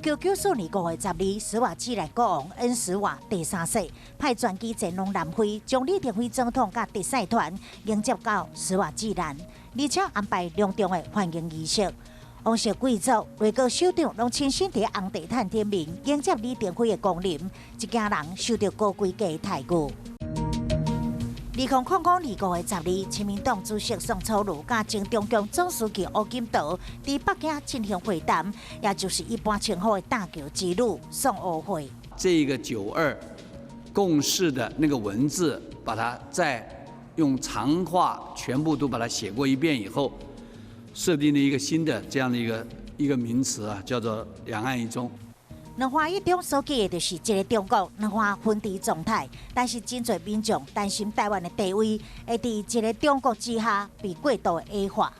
1994年5月12日，史瓦济兰国王恩史瓦第3世派专机前往南非，将李登辉总统甲特使团迎接到史瓦济兰，而且安排隆重的欢迎仪式。王室贵族、内阁首长拢亲身伫红地毯顶面迎接李登辉的光临，一家人受到高规格的待遇。2005年5月12日，亲民党主席宋楚瑜甲前中共总书记吴金桃伫北京进行会谈，也就是一般称呼的大桥之路宋吴会。这个9·2共识的那个文字，把它再用长话全部都把它写过一遍以后，设定了一个新的这样的一个名词啊，叫做两岸一中。两岸一中所记的就是一个中国，两岸分治状态。但是真侪民众担心台湾的地位会伫一个中国之下被过度的矮化。